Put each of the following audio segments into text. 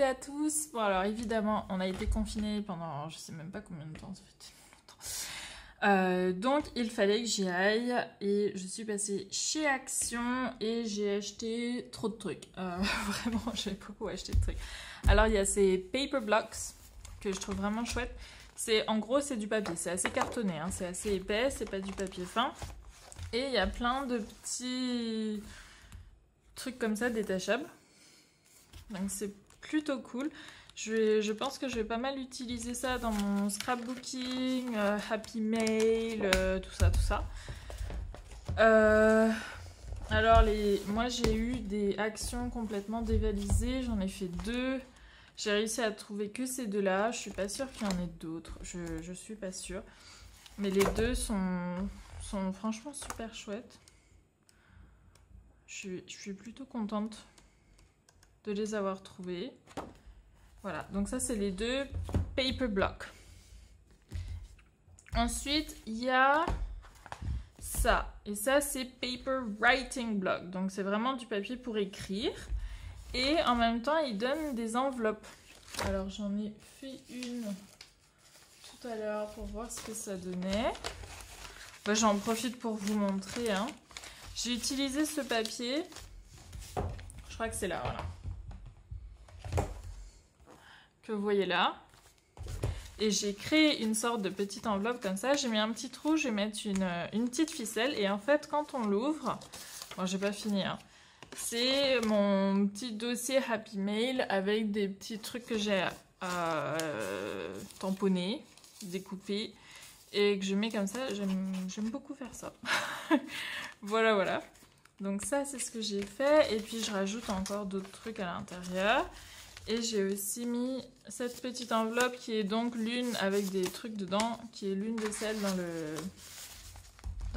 À tous. Bon alors évidemment on a été confinés pendant je sais même pas combien de temps, ça fait tellement longtemps. Donc il fallait que j'y aille et je suis passée chez Action et j'ai acheté trop de trucs. Vraiment j'ai beaucoup acheté de trucs. Alors il y a ces paper blocks que je trouve vraiment chouettes. En gros c'est du papier, c'est assez cartonné, hein, c'est assez épais, c'est pas du papier fin. Et il y a plein de petits trucs comme ça détachables. Donc c'est plutôt cool. Je pense que je vais pas mal utiliser ça dans mon scrapbooking, Happy Mail, tout ça. Alors moi j'ai eu des actions complètement dévalisées, j'en ai fait 2. J'ai réussi à trouver que ces 2-là. Je suis pas sûre qu'il y en ait d'autres, je suis pas sûre. Mais les 2 sont franchement super chouettes. Je suis plutôt contente de les avoir trouvés. Voilà, donc ça c'est les 2 paper blocks. Ensuite, il y a ça. Et ça c'est paper writing block. Donc c'est vraiment du papier pour écrire. Et en même temps, il donne des enveloppes. Alors j'en ai fait une tout à l'heure pour voir ce que ça donnait. Bah, j'en profite pour vous montrer. Hein. J'ai utilisé ce papier. Je crois que c'est là, voilà. Que vous voyez là. Et j'ai créé une sorte de petite enveloppe comme ça. J'ai mis un petit trou, je vais mettre une petite ficelle. Et en fait, quand on l'ouvre, bon, j'ai pas fini, hein. C'est mon petit dossier Happy Mail avec des petits trucs que j'ai tamponnés, découpés et que je mets comme ça. J'aime beaucoup faire ça. Voilà. Donc ça, c'est ce que j'ai fait. Et puis, je rajoute encore d'autres trucs à l'intérieur. Et j'ai aussi mis cette petite enveloppe qui est donc l'une avec des trucs dedans, qui est l'une de celles dans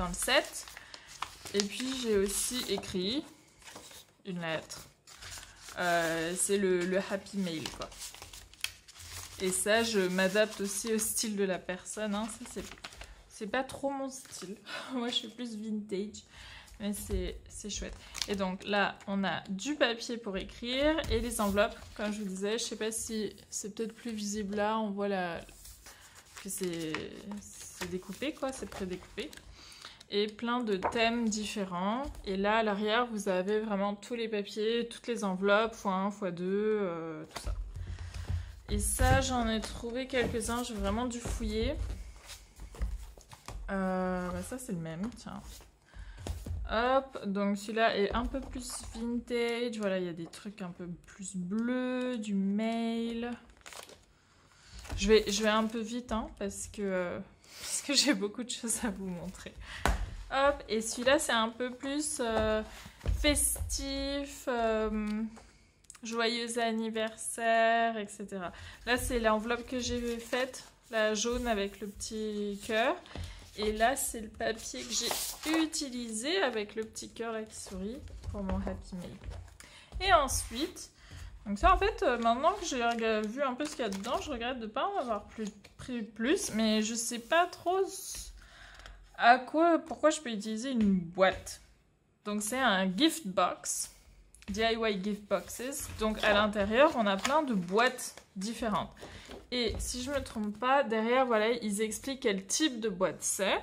le set. Et puis j'ai aussi écrit une lettre. C'est le Happy Mail, quoi. Et ça, je m'adapte aussi au style de la personne. Hein. Ça, c'est pas trop mon style. Moi, je suis plus vintage. Mais c'est chouette. Et donc là, on a du papier pour écrire et les enveloppes, comme je vous disais. Je sais pas si c'est peut-être plus visible là. On voit que c'est découpé, quoi. C'est prédécoupé. Et plein de thèmes différents. Et là, à l'arrière, vous avez vraiment tous les papiers, toutes les enveloppes, x1, x2, tout ça. Et ça, j'en ai trouvé quelques-uns. J'ai vraiment dû fouiller. Ça, c'est le même, tiens. Hop, donc celui-là est un peu plus vintage. Voilà, il y a des trucs un peu plus bleus, du mail. Je vais un peu vite, hein, parce que j'ai beaucoup de choses à vous montrer. Hop, et celui-là, c'est un peu plus festif, joyeux anniversaire, etc. Là, c'est l'enveloppe que j'ai faite, la jaune avec le petit cœur. Et là, c'est le papier que j'ai utilisé avec le petit cœur là qui sourit pour mon Happy Mail. Et ensuite, donc ça en fait, maintenant que j'ai vu un peu ce qu'il y a dedans, je regrette de ne pas en avoir pris plus, mais je sais pas trop pourquoi je peux utiliser une boîte. Donc c'est un gift box, DIY gift boxes. Donc à l'intérieur, on a plein de boîtes différentes. Et si je me trompe pas, derrière, voilà, ils expliquent quel type de boîte c'est.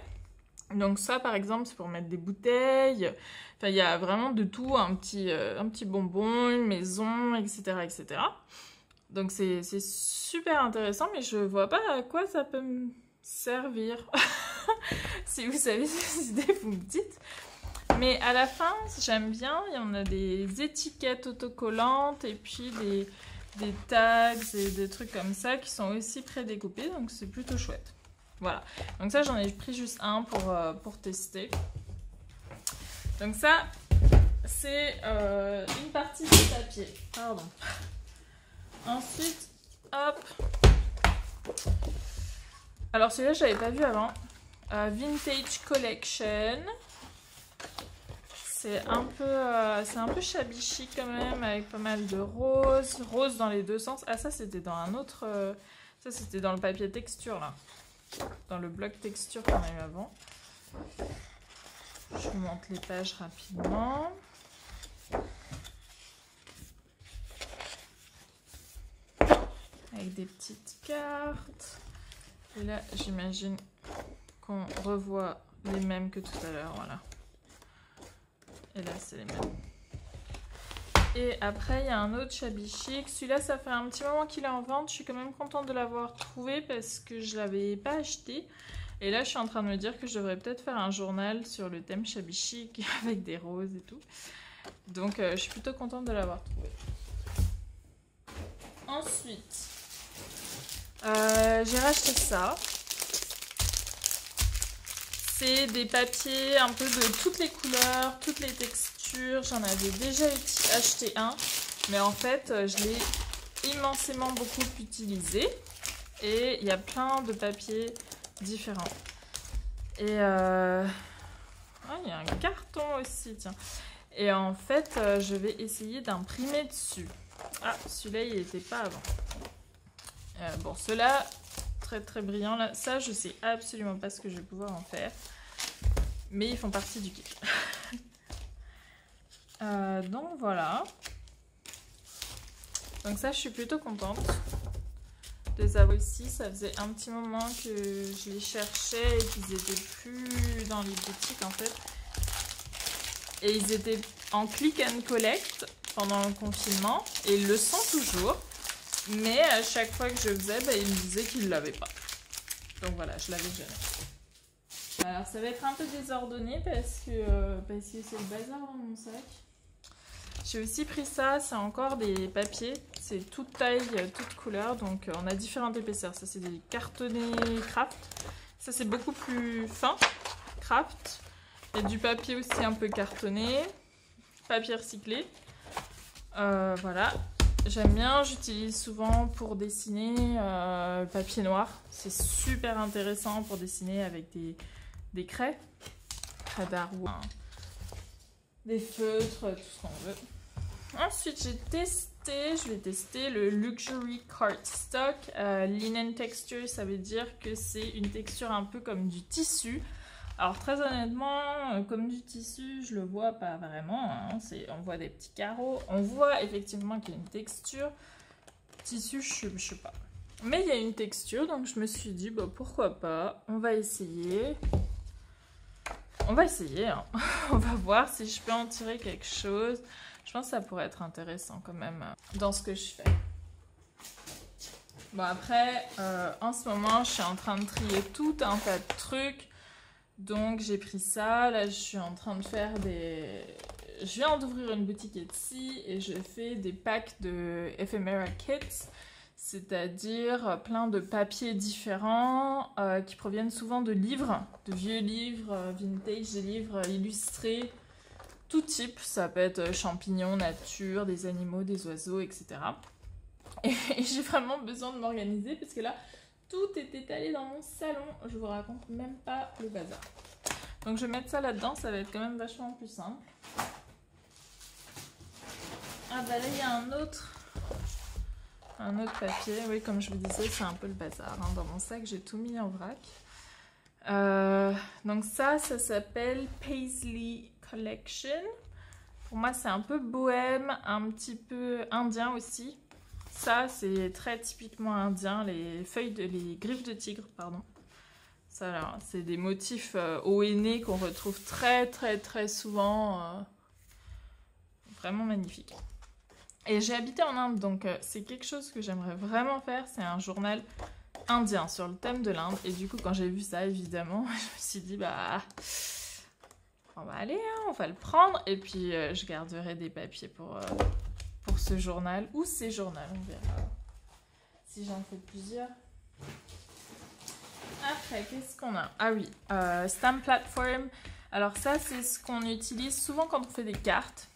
Donc ça, par exemple, c'est pour mettre des bouteilles. Enfin, il y a vraiment de tout, un petit bonbon, une maison, etc., etc. Donc c'est super intéressant, mais je vois pas à quoi ça peut me servir. Si vous savez ces idées, vous me dites. Mais à la fin, j'aime bien, il y en a des étiquettes autocollantes et puis des tags et des trucs comme ça qui sont aussi prédécoupés, donc c'est plutôt chouette. Voilà, donc ça j'en ai pris juste un pour tester. Donc ça, c'est une partie du papier. Pardon. Ensuite, hop. Alors celui-là, je l'avais pas vu avant. Vintage Collection. C'est un peu shabby chic quand même, avec pas mal de roses. Roses dans les deux sens. Ah, ça, c'était dans un autre... ça, c'était dans le papier texture, là. Dans le bloc texture qu'on a eu avant. Je vous montre les pages rapidement. avec des petites cartes. Et là, j'imagine qu'on revoit les mêmes que tout à l'heure, voilà. Et là, c'est les mêmes. Et après, il y a un autre Shabby Chic. Celui-là, ça fait un petit moment qu'il est en vente. Je suis quand même contente de l'avoir trouvé parce que je ne l'avais pas acheté. Et là, je suis en train de me dire que je devrais peut-être faire un journal sur le thème Shabby Chic avec des roses et tout. Donc, je suis plutôt contente de l'avoir trouvé. Ensuite, j'ai racheté ça. C'est des papiers un peu de toutes les couleurs, toutes les textures. J'en avais déjà acheté un, mais en fait, je l'ai immensément beaucoup utilisé. Et il y a plein de papiers différents. Et il y a un carton aussi, tiens. Et en fait, je vais essayer d'imprimer dessus. Ah, celui-là, il n'était pas avant. Bon, ceux-là, très très brillants. Là, ça, je sais absolument pas ce que je vais pouvoir en faire. Mais ils font partie du kit. Donc voilà. Donc ça, je suis plutôt contente de les avoir aussi. Ça faisait un petit moment que je les cherchais et qu'ils n'étaient plus dans les boutiques en fait. Et ils étaient en click and collect pendant le confinement. Et ils le sont toujours. Mais à chaque fois que je faisais, bah, ils me disaient qu'ils ne l'avaient pas. Donc voilà, je l'avais jamais. Alors ça va être un peu désordonné parce que c'est le bazar dans mon sac. J'ai aussi pris ça, c'est encore des papiers. C'est toute taille, toute couleur. Donc on a différentes épaisseurs. Ça c'est des cartonnés craft. Ça c'est beaucoup plus fin, craft. Il y a du papier aussi un peu cartonné. Papier recyclé. Voilà. J'aime bien, j'utilise souvent pour dessiner le papier noir. C'est super intéressant pour dessiner avec des craies d'art ou des feutres, tout ce qu'on veut. Ensuite, je vais tester le Luxury Cardstock Linen Texture. Ça veut dire que c'est une texture un peu comme du tissu. Alors très honnêtement, comme du tissu, je le vois pas vraiment. Hein. On voit des petits carreaux. On voit effectivement qu'il y a une texture. Tissu, je sais pas. Mais il y a une texture, donc je me suis dit, bah, pourquoi pas. On va essayer. On va essayer. Hein. On va voir si je peux en tirer quelque chose. Je pense que ça pourrait être intéressant quand même dans ce que je fais. Bon après, en ce moment, je suis en train de trier tout un tas de trucs. Donc j'ai pris ça, là je suis en train de faire des... Je viens d'ouvrir une boutique Etsy et je fais des packs de ephemera kits, c'est-à-dire plein de papiers différents qui proviennent souvent de livres, de vieux livres, vintage, des livres illustrés, tout type, ça peut être champignons, nature, des animaux, des oiseaux, etc. Et j'ai vraiment besoin de m'organiser parce que là, tout est étalé dans mon salon. Je vous raconte même pas le bazar. Donc je vais mettre ça là-dedans. Ça va être quand même vachement plus simple. Ah bah là il y a un autre papier. Oui, comme je vous disais, c'est un peu le bazar. Hein. Dans mon sac, j'ai tout mis en vrac. Donc ça s'appelle Paisley Collection. Pour moi, c'est un peu bohème, un petit peu indien aussi. Ça, c'est très typiquement indien, les griffes de tigre, pardon. Ça, c'est des motifs hauts et nez qu'on retrouve très souvent. Vraiment magnifique. Et j'ai habité en Inde, donc c'est quelque chose que j'aimerais vraiment faire. C'est un journal indien sur le thème de l'Inde. Et du coup, quand j'ai vu ça, évidemment, je me suis dit, bah, on va aller, hein, on va le prendre. Et puis, je garderai des papiers pour ce journal ou ces journaux, on verra si j'en fais plusieurs. Après, qu'est-ce qu'on a? Ah oui, Stamp Platform. Alors ça, c'est ce qu'on utilise souvent quand on fait des cartes.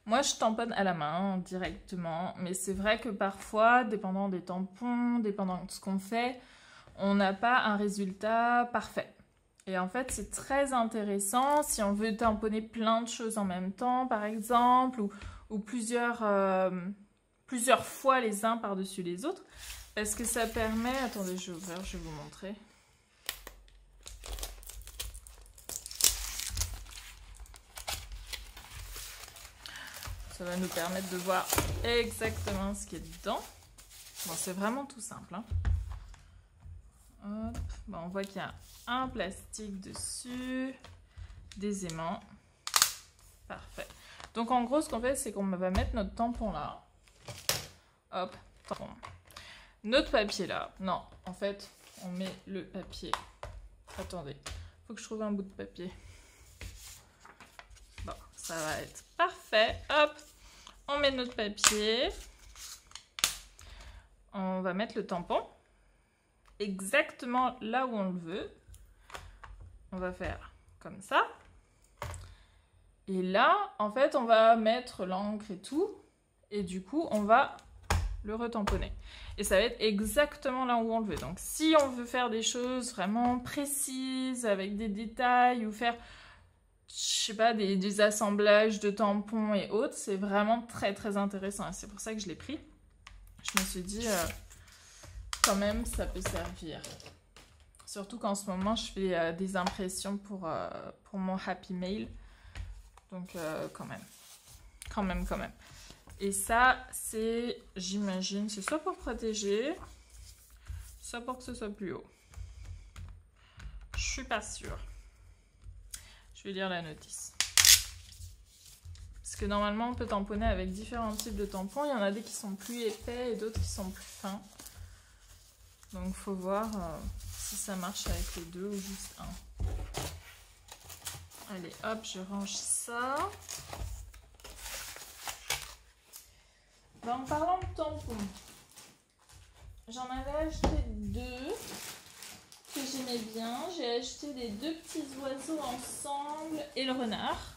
Moi, je tamponne à la main directement, mais c'est vrai que parfois, dépendant des tampons, dépendant de ce qu'on fait, on n'a pas un résultat parfait. Et en fait, c'est très intéressant si on veut tamponner plein de choses en même temps, par exemple, ou plusieurs fois les uns par-dessus les autres, parce que ça permet... Attendez, je vais ouvrir, je vais vous montrer. Ça va nous permettre de voir exactement ce qui est dedans. Bon, c'est vraiment tout simple. Hein. Hop. Bon, on voit qu'il y a un plastique dessus, des aimants. Parfait. Donc en gros, ce qu'on fait, c'est qu'on va mettre notre tampon là. Hop, tampon. Notre papier là. Non, en fait, on met le papier. Attendez, faut que je trouve un bout de papier. Bon, ça va être parfait. Hop, on met notre papier. On va mettre le tampon exactement là où on le veut. On va faire comme ça. Et là, en fait, on va mettre l'encre et tout. Et du coup, on va le retamponner. Et ça va être exactement là où on le veut. Donc, si on veut faire des choses vraiment précises, avec des détails, ou faire, je sais pas, des assemblages de tampons et autres, c'est vraiment très, très intéressant. Et c'est pour ça que je l'ai pris. Je me suis dit, quand même, ça peut servir. Surtout qu'en ce moment, je fais des impressions pour mon Happy Mail. Donc, quand même. Et ça, c'est, j'imagine, c'est soit pour protéger, soit pour que ce soit plus haut. Je suis pas sûre. Je vais lire la notice. Parce que normalement, on peut tamponner avec différents types de tampons. Il y en a des qui sont plus épais et d'autres qui sont plus fins. Donc, il faut voir si ça marche avec les deux ou juste un. Allez, hop, je range ça. En parlant de tampons, j'en avais acheté 2 que j'aimais bien. J'ai acheté les 2 petits oiseaux ensemble et le renard.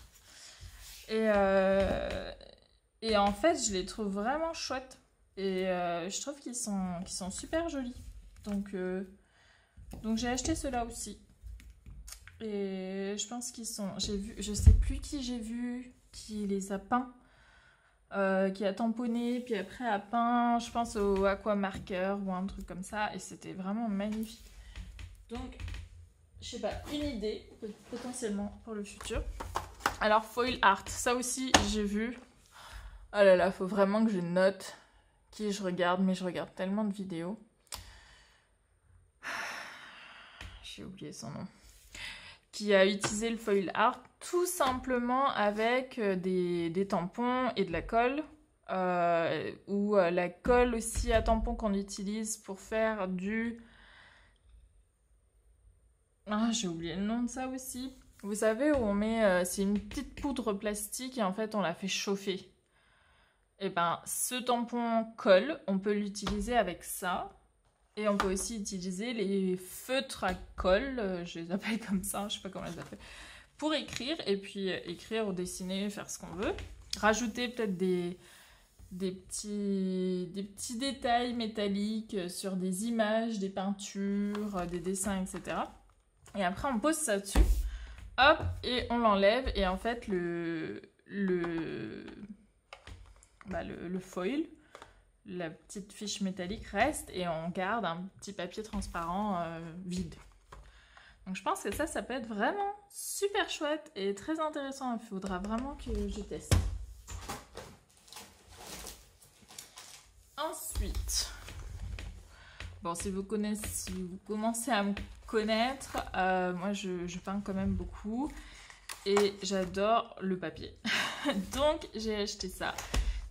Et en fait, je les trouve vraiment chouettes. Et je trouve qu'ils sont super jolis. Donc j'ai acheté ceux-là aussi. Et je pense qu'ils sont... je sais plus qui j'ai vu qui les a peints. Qui a tamponné, puis après a peint, je pense au aqua marker ou un truc comme ça, et c'était vraiment magnifique. Donc, je sais pas, une idée potentiellement pour le futur. Alors, foil art, ça aussi j'ai vu. Oh là là, faut vraiment que je note qui je regarde, mais je regarde tellement de vidéos. J'ai oublié son nom. Qui a utilisé le foil art tout simplement avec des tampons et de la colle. Ou la colle aussi à tampons qu'on utilise pour faire du... Ah, j'ai oublié le nom de ça aussi. Vous savez où on met... c'est une petite poudre plastique et en fait on la fait chauffer. Et ben ce tampon colle, on peut l'utiliser avec ça. Et on peut aussi utiliser les feutres à colle, je les appelle comme ça, je sais pas comment les appeler, pour écrire, et puis écrire ou dessiner, faire ce qu'on veut. Rajouter peut-être des petits détails métalliques sur des images, des peintures, des dessins, etc. Et après on pose ça dessus, hop, et on l'enlève, et en fait le foil, la petite fiche métallique reste et on garde un petit papier transparent vide. Donc je pense que ça peut être vraiment super chouette et très intéressant. Il faudra vraiment que je teste. Ensuite, bon, si vous commencez à me connaître, moi je peins quand même beaucoup et j'adore le papier. Donc j'ai acheté ça.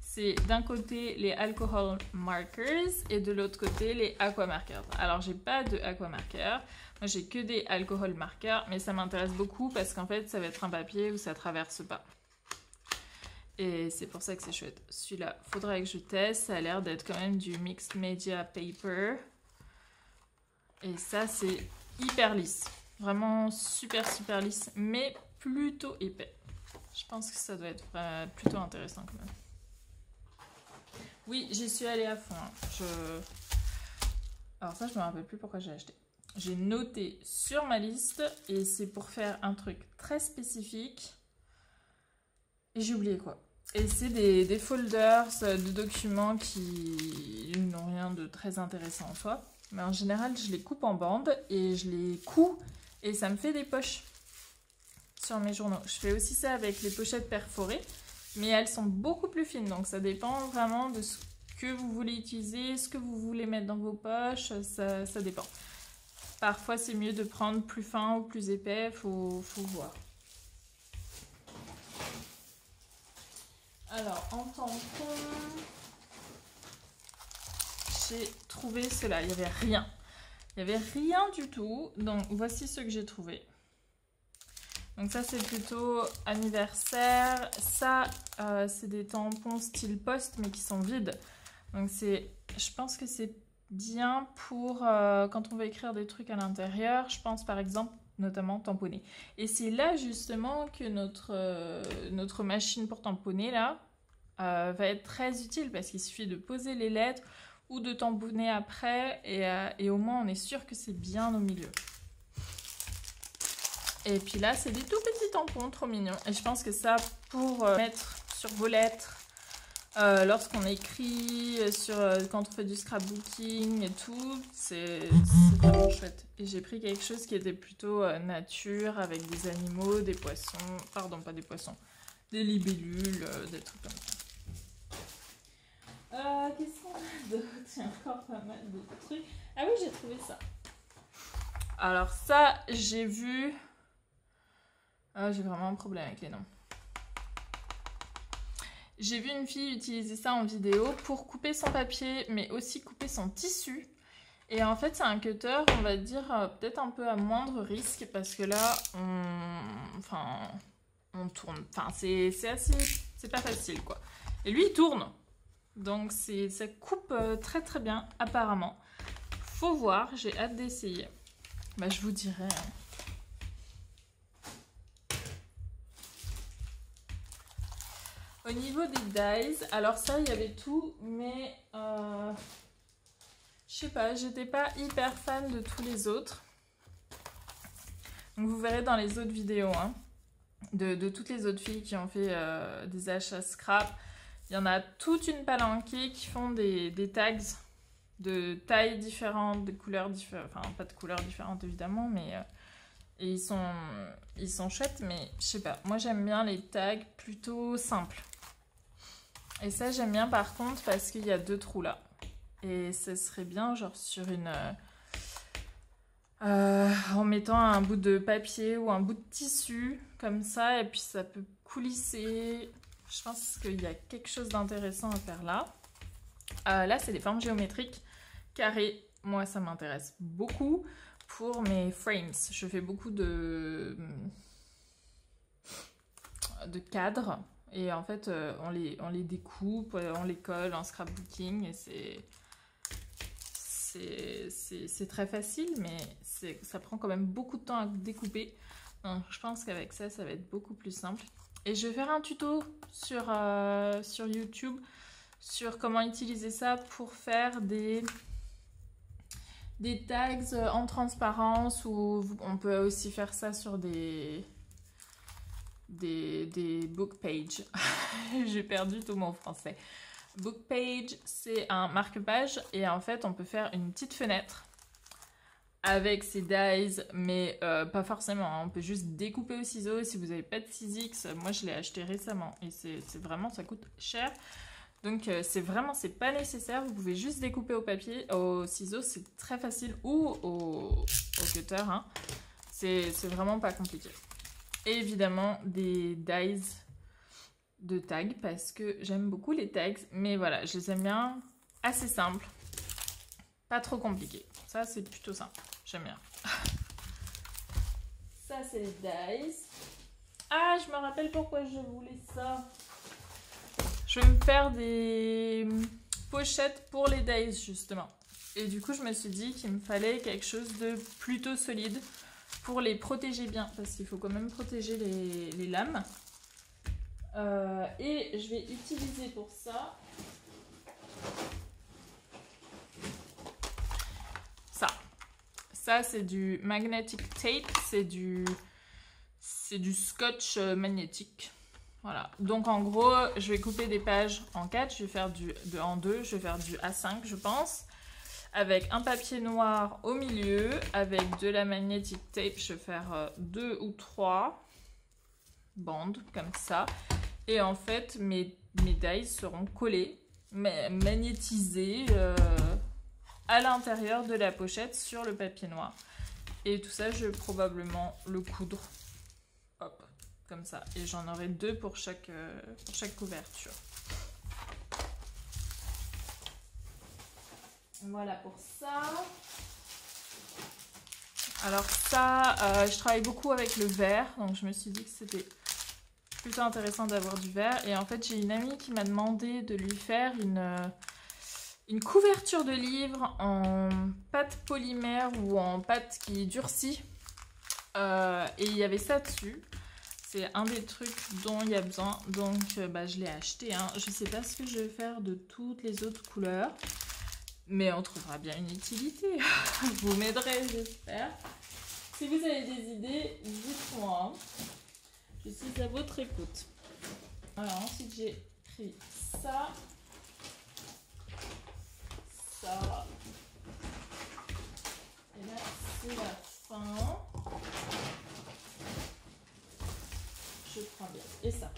C'est d'un côté les alcohol markers et de l'autre côté les aqua markers. Alors j'ai pas de aqua markers, moi j'ai que des alcohol markers, mais ça m'intéresse beaucoup parce qu'en fait ça va être un papier où ça traverse pas. Et c'est pour ça que c'est chouette. Celui-là, faudrait que je teste, ça a l'air d'être quand même du mixed media paper. Et ça c'est hyper lisse, vraiment super lisse, mais plutôt épais. Je pense que ça doit être plutôt intéressant quand même. Oui, j'y suis allée à fond. Alors ça, je me rappelle plus pourquoi j'ai acheté. J'ai noté sur ma liste et c'est pour faire un truc très spécifique. Et j'ai oublié quoi. Et c'est des folders de documents qui n'ont rien de très intéressant en soi. Mais en général, je les coupe en bandes et je les couds et ça me fait des poches sur mes journaux. Je fais aussi ça avec les pochettes perforées. Mais elles sont beaucoup plus fines, donc ça dépend vraiment de ce que vous voulez utiliser, ce que vous voulez mettre dans vos poches, ça dépend. Parfois c'est mieux de prendre plus fin ou plus épais, faut voir. Alors en tampon, j'ai trouvé cela, il n'y avait rien. Il n'y avait rien du tout, donc voici ce que j'ai trouvé. Donc ça c'est plutôt anniversaire, ça c'est des tampons style poste mais qui sont vides. Donc je pense que c'est bien pour quand on veut écrire des trucs à l'intérieur, je pense par exemple notamment tamponner. Et c'est là justement que notre machine pour tamponner là va être très utile parce qu'il suffit de poser les lettres ou de tamponner après et au moins on est sûr que c'est bien au milieu. Et puis là c'est des tout petits tampons trop mignons et je pense que ça pour mettre sur vos lettres lorsqu'on écrit, quand on fait du scrapbooking et tout, c'est vraiment chouette. Et j'ai pris quelque chose qui était plutôt nature avec des animaux, des poissons, pardon pas des poissons, des libellules, des trucs comme ça. Qu'est-ce qu'on a d'autre? Il y a encore pas mal de trucs. Ah oui, j'ai trouvé ça. Alors ça, j'ai vu... j'ai vraiment un problème avec les noms. J'ai vu une fille utiliser ça en vidéo pour couper son papier, mais aussi couper son tissu. Et en fait, c'est un cutter, on va dire, peut-être un peu à moindre risque, parce que là, on tourne. Enfin, c'est pas facile, quoi. Et lui, il tourne. Donc, ça coupe très très bien, apparemment. Faut voir, j'ai hâte d'essayer. Bah, je vous dirai. Hein. Au niveau des dies, alors ça, il y avait tout, mais je sais pas, j'étais pas hyper fan de tous les autres. Donc vous verrez dans les autres vidéos, hein, de toutes les autres filles qui ont fait des achats scrap. Il y en a toute une palanquée qui font des tags de tailles différentes, de couleurs différentes, enfin pas de couleurs différentes évidemment, mais et ils sont chouettes, mais je sais pas, moi j'aime bien les tags plutôt simples. Et ça j'aime bien par contre parce qu'il y a 2 trous là. Et ce serait bien genre sur une... en mettant un bout de papier ou un bout de tissu comme ça, et puis ça peut coulisser. Je pense qu'il y a quelque chose d'intéressant à faire là. Là c'est des formes géométriques carrées. Moi ça m'intéresse beaucoup pour mes frames. Je fais beaucoup de cadres. Et en fait, on les découpe, on les colle en scrapbooking et c'est très facile, mais ça prend quand même beaucoup de temps à découper. Donc, je pense qu'avec ça, ça va être beaucoup plus simple. Et je vais faire un tuto sur YouTube sur comment utiliser ça pour faire des tags en transparence, ou on peut aussi faire ça sur des book pages. J'ai perdu tout mon français. Book page, c'est un marque-page et en fait on peut faire une petite fenêtre avec ces dies, mais pas forcément, hein. On peut juste découper au ciseau. Si vous n'avez pas de 6X, moi je l'ai acheté récemment et c'est vraiment, ça coûte cher. Donc c'est pas nécessaire, vous pouvez juste découper au papier, au ciseau, c'est très facile, ou au cutter, hein. C'est vraiment pas compliqué. Et évidemment des dies de tags parce que j'aime beaucoup les tags, mais voilà, je les aime bien assez simples, pas trop compliqués. Ça c'est plutôt simple, j'aime bien. Ça c'est les dies. Ah, je me rappelle pourquoi je voulais ça. Je vais me faire des pochettes pour les dies justement. Et du coup je me suis dit qu'il me fallait quelque chose de plutôt solide pour les protéger bien, parce qu'il faut quand même protéger les lames. Et je vais utiliser pour ça ça. Ça c'est du magnetic tape, c'est du scotch magnétique. Voilà, donc en gros je vais couper des pages en 4, je vais faire en 2, je vais faire du A5 je pense, avec un papier noir au milieu, avec de la magnetic tape, je vais faire 2 ou 3 bandes comme ça. Et en fait mes dies seront collés magnétisé à l'intérieur de la pochette sur le papier noir. Et tout ça, je vais probablement le coudre. Hop, comme ça. Et j'en aurai 2 pour chaque couverture. Voilà pour ça. Alors ça, je travaille beaucoup avec le verre. Donc je me suis dit que c'était plutôt intéressant d'avoir du verre. Et en fait, j'ai une amie qui m'a demandé de lui faire une couverture de livre en pâte polymère ou en pâte qui durcit. Et il y avait ça dessus. C'est un des trucs dont il y a besoin. Donc je l'ai acheté. Hein. Je ne sais pas ce que je vais faire de toutes les autres couleurs. Mais on trouvera bien une utilité. Vous m'aiderez, j'espère. Si vous avez des idées, dites-moi. Je suis à votre écoute. Alors ensuite, j'ai pris ça. Ça. Et là, c'est la fin. Je prends bien. Et ça.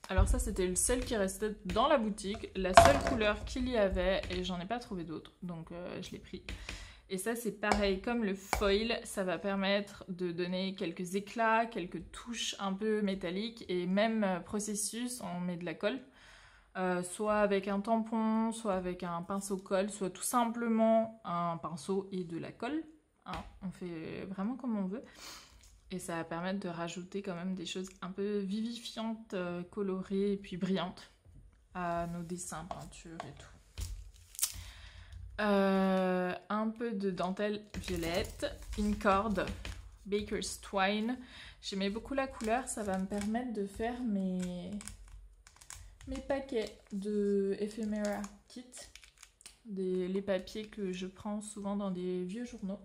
Alors ça, c'était le seul qui restait dans la boutique. La seule couleur qu'il y avait. Et j'en ai pas trouvé d'autres. Donc, je l'ai pris. Et ça, c'est pareil. Comme le foil, ça va permettre de donner quelques éclats, quelques touches un peu métalliques. Et même processus, on met de la colle. Soit avec un tampon, soit avec un pinceau colle, soit tout simplement un pinceau et de la colle. Hein, on fait vraiment comme on veut. Et ça va permettre de rajouter quand même des choses un peu vivifiantes, colorées et puis brillantes à nos dessins, peintures et tout. Un peu de dentelle violette, une corde, Baker's Twine. J'aimais beaucoup la couleur, ça va me permettre de faire mes paquets de Ephemera Kit, les papiers que je prends souvent dans des vieux journaux,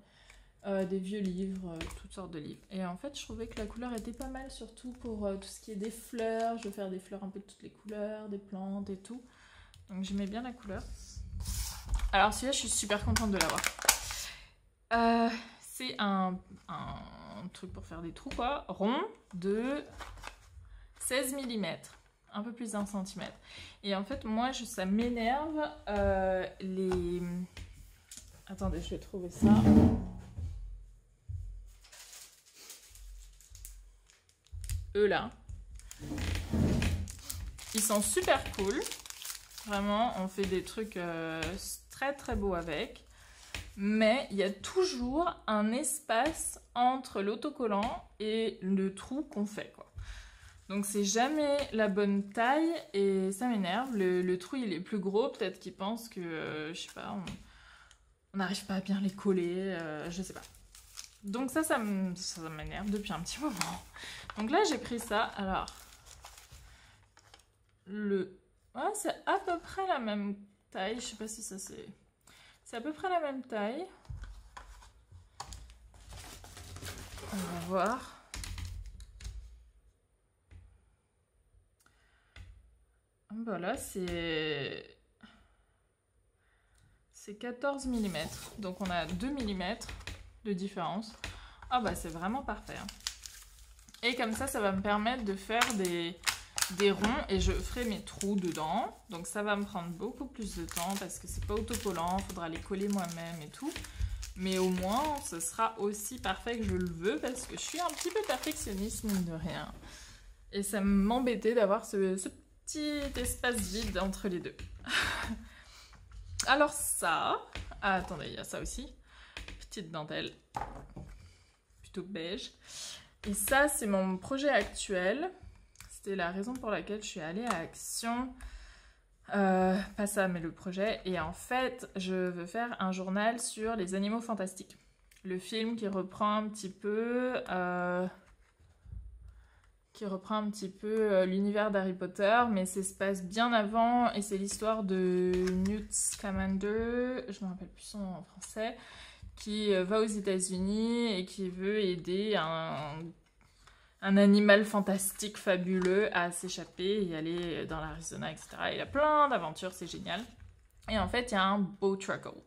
des vieux livres, toutes sortes de livres. Et en fait, je trouvais que la couleur était pas mal, surtout pour tout ce qui est des fleurs. Je veux faire des fleurs un peu de toutes les couleurs, des plantes et tout. Donc j'aimais bien la couleur. Alors celui-là, je suis super contente de l'avoir. C'est un truc pour faire des trous, quoi, rond de 16 mm. Un peu plus d'un centimètre. Et en fait, moi, ça m'énerve les... Attendez, je vais trouver ça. Eux là. Ils sont super cool. Vraiment, on fait des trucs très très beaux avec. Mais il y a toujours un espace entre l'autocollant et le trou qu'on fait, quoi. Donc c'est jamais la bonne taille et ça m'énerve. Le trou il est plus gros, peut-être qu'ils pensent que, je sais pas, on n'arrive pas à bien les coller, je sais pas. Donc ça m'énerve depuis un petit moment. Donc là j'ai pris ça, alors, ouais, c'est à peu près la même taille, je sais pas si ça c'est... C'est à peu près la même taille. On va voir. Voilà, c'est 14 mm. Donc on a 2 mm de différence. Ah bah c'est vraiment parfait. Hein. Et comme ça va me permettre de faire des ronds et je ferai mes trous dedans. Donc ça va me prendre beaucoup plus de temps parce que c'est pas autocollant, il faudra les coller moi-même et tout. Mais au moins, ce sera aussi parfait que je le veux parce que je suis un petit peu perfectionniste, mine de rien. Et ça m'embêtait d'avoir ce petit espace vide entre les deux. Alors ça... Ah, attendez, il y a ça aussi. Petite dentelle. Plutôt beige. Et ça, c'est mon projet actuel. C'était la raison pour laquelle je suis allée à Action. Pas ça, mais le projet. Et en fait, je veux faire un journal sur les animaux fantastiques. Le film qui reprend un petit peu... l'univers d'Harry Potter, mais ça se passe bien avant, et c'est l'histoire de Newt Scamander, je ne me rappelle plus son nom en français, qui va aux États-Unis et qui veut aider un animal fantastique fabuleux à s'échapper et aller dans l'Arizona, etc. Il y a plein d'aventures, c'est génial. Et en fait, il y a un Bowtruckle.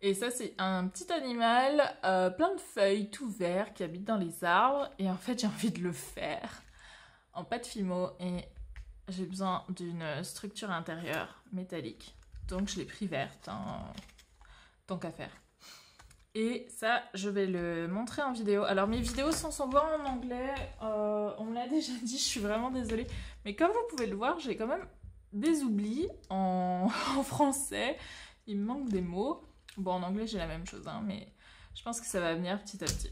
Et ça, c'est un petit animal plein de feuilles, tout vert, qui habite dans les arbres. Et en fait, j'ai envie de le faire en pâte Fimo et j'ai besoin d'une structure intérieure métallique. Donc je l'ai pris verte, hein, tant qu'à faire. Et ça, je vais le montrer en vidéo. Alors mes vidéos sont souvent en anglais, on me l'a déjà dit, je suis vraiment désolée. Mais comme vous pouvez le voir, j'ai quand même des oublis en français. Il me manque des mots. Bon, en anglais, j'ai la même chose, hein, mais je pense que ça va venir petit à petit.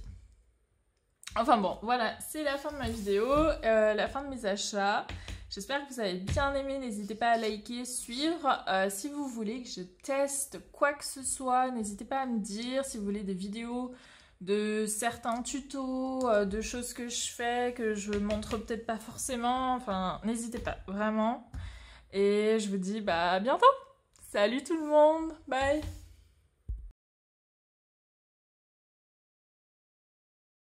Enfin bon, voilà, c'est la fin de ma vidéo, la fin de mes achats. J'espère que vous avez bien aimé, n'hésitez pas à liker, suivre. Si vous voulez que je teste quoi que ce soit, n'hésitez pas à me dire. Si vous voulez des vidéos de certains tutos, de choses que je fais, que je montre peut-être pas forcément. Enfin, n'hésitez pas, vraiment. Et je vous dis bah, à bientôt. Salut tout le monde, bye.